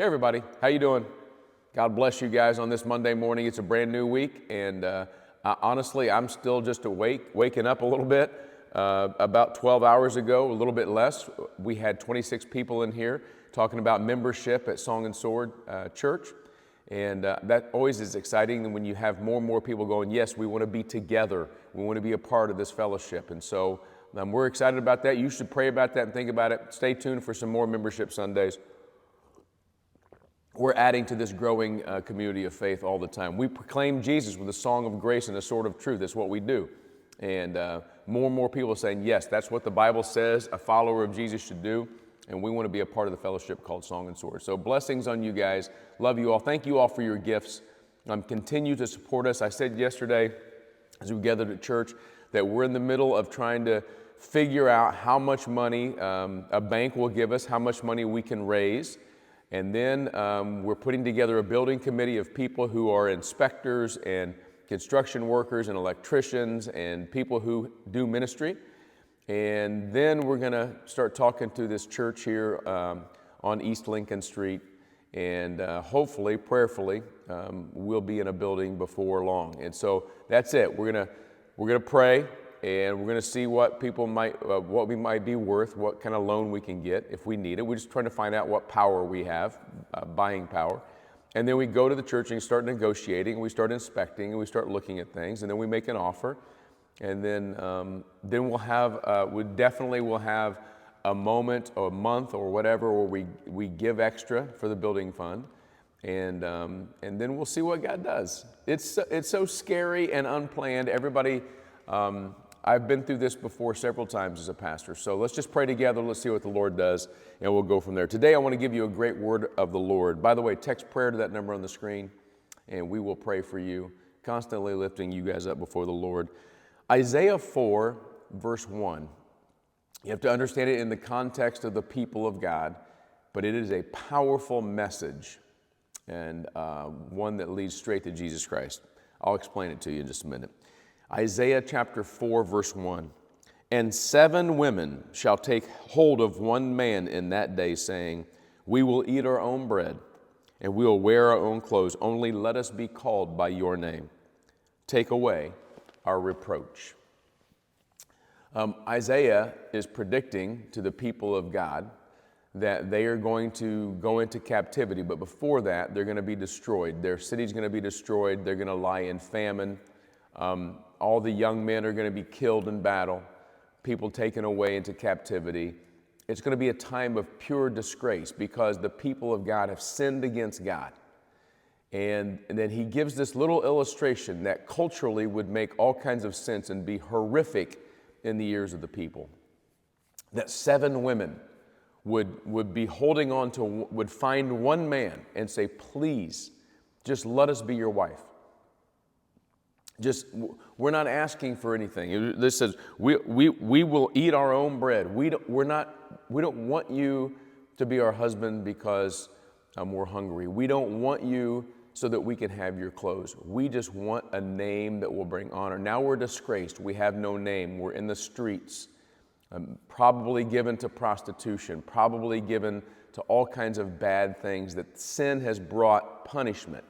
Hey everybody, how you doing? God bless you guys on this Monday morning. It's a brand new week, and honestly, I'm still just waking up a little bit. About 12 hours ago, a little bit less, we had 26 people in here talking about membership at Song and Sword Church, and that always is exciting when you have more and more people going, yes, we want to be together, we want to be a part of this fellowship, and so we're excited about that. You should pray about that and think about it. Stay tuned for some more membership Sundays. We're adding to this growing community of faith all the time. We proclaim Jesus with a song of grace and a sword of truth. That's what we do. And more and more people are saying, yes, that's what the Bible says a follower of Jesus should do. And we want to be a part of the fellowship called Song and Sword. So blessings on you guys. Love you all. Thank you all for your gifts. Continue to support us. I said yesterday, as we gathered at church, that we're in the middle of trying to figure out how much money a bank will give us, how much money we can raise. And then we're putting together a building committee of people who are inspectors and construction workers and electricians and people who do ministry. And then we're going to start talking to this church here on East Lincoln Street. And hopefully, prayerfully, we'll be in a building before long. And so that's it. We're gonna pray. And we're going to see what what we might be worth, what kind of loan we can get if we need it. We're just trying to find out what power we have, buying power. And then we go to the church and start negotiating, and we start inspecting, and we start looking at things, and then we make an offer. And then we'll have, we definitely will have a moment or a month or whatever where we give extra for the building fund. And then we'll see what God does. It's so scary and unplanned. Everybody... I've been through this before several times as a pastor. So let's just pray together. Let's see what the Lord does, and we'll go from there. Today, I want to give you a great word of the Lord. By the way, text prayer to that number on the screen, and we will pray for you, constantly lifting you guys up before the Lord. Isaiah 4, verse 1. You have to understand it in the context of the people of God, but it is a powerful message and one that leads straight to Jesus Christ. I'll explain it to you in just a minute. Isaiah chapter 4, verse 1. And 7 women shall take hold of one man in that day, saying, we will eat our own bread, and we will wear our own clothes. Only let us be called by your name. Take away our reproach. Isaiah is predicting to the people of God that they are going to go into captivity, but before that, they're going to be destroyed. Their city's going to be destroyed. They're going to lie in famine. All the young men are going to be killed in battle, people taken away into captivity. It's going to be a time of pure disgrace because the people of God have sinned against God. And then he gives this little illustration that culturally would make all kinds of sense and be horrific in the ears of the people. That 7 women would be holding on to, would find one man and say, please, just let us be your wife. We're not asking for anything. This says, we will eat our own bread. We don't want you to be our husband because we're hungry. We don't want you so that we can have your clothes. We just want a name that will bring honor. Now we're disgraced. We have no name. We're in the streets, probably given to prostitution, probably given to all kinds of bad things that sin has brought punishment.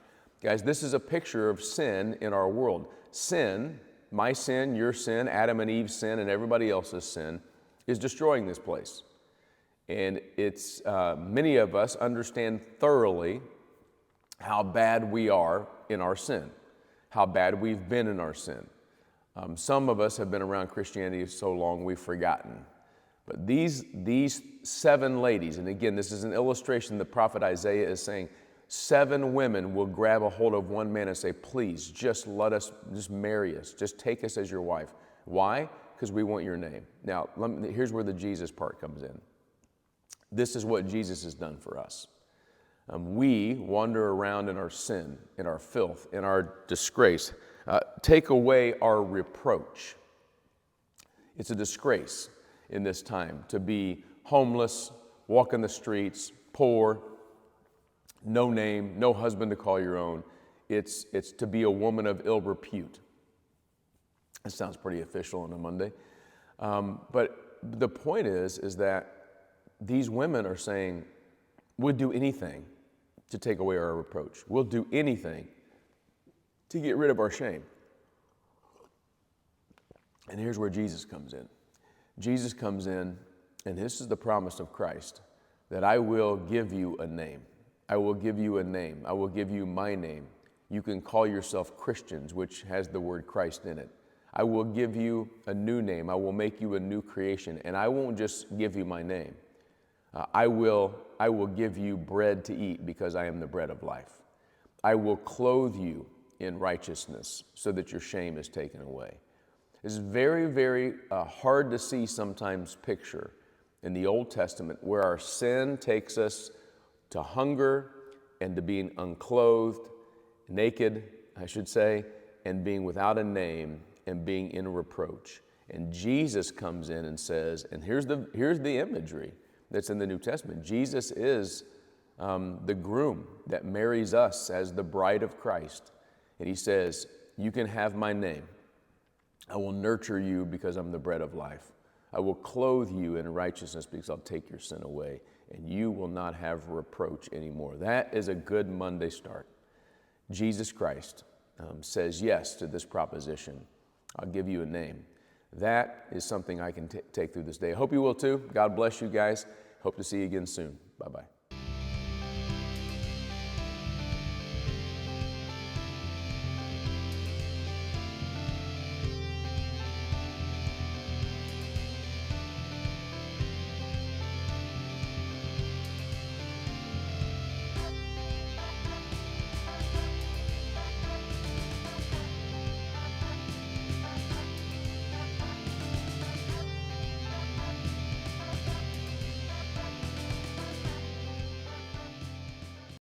Guys, this is a picture of sin in our world. Sin, my sin, your sin, Adam and Eve's sin, and everybody else's sin, is destroying this place. And it's many of us understand thoroughly how bad we are in our sin, how bad we've been in our sin. Some of us have been around Christianity so long we've forgotten. But these 7 ladies, and again, this is an illustration the prophet Isaiah is saying, 7 women will grab a hold of one man and say, please, just marry us. Just take us as your wife. Why? Because we want your name. Now, here's where the Jesus part comes in. This is what Jesus has done for us. We wander around in our sin, in our filth, in our disgrace. Take away our reproach. It's a disgrace in this time to be homeless, walk in the streets, poor, no name, no husband to call your own. It's to be a woman of ill repute. It sounds pretty official on a Monday. But the point is that these women are saying, we'd do anything to take away our reproach. We'll do anything to get rid of our shame. And here's where Jesus comes in. Jesus comes in, and this is the promise of Christ, that I will give you a name. I will give you a name. I will give you my name. You can call yourself Christians, which has the word Christ in it. I will give you a new name. I will make you a new creation. And I won't just give you my name. I will give you bread to eat because I am the bread of life. I will clothe you in righteousness so that your shame is taken away. It's very, very hard to see sometimes picture in the Old Testament where our sin takes us to hunger and to being unclothed, naked, I should say, and being without a name and being in reproach. And Jesus comes in and says, and here's the imagery that's in the New Testament. Jesus is the groom that marries us as the bride of Christ. And he says, you can have my name. I will nurture you because I'm the bread of life. I will clothe you in righteousness because I'll take your sin away. And you will not have reproach anymore. That is a good Monday start. Jesus Christ says yes to this proposition. I'll give you a name. That is something I can take through this day. I hope you will too. God bless you guys. Hope to see you again soon. Bye-bye.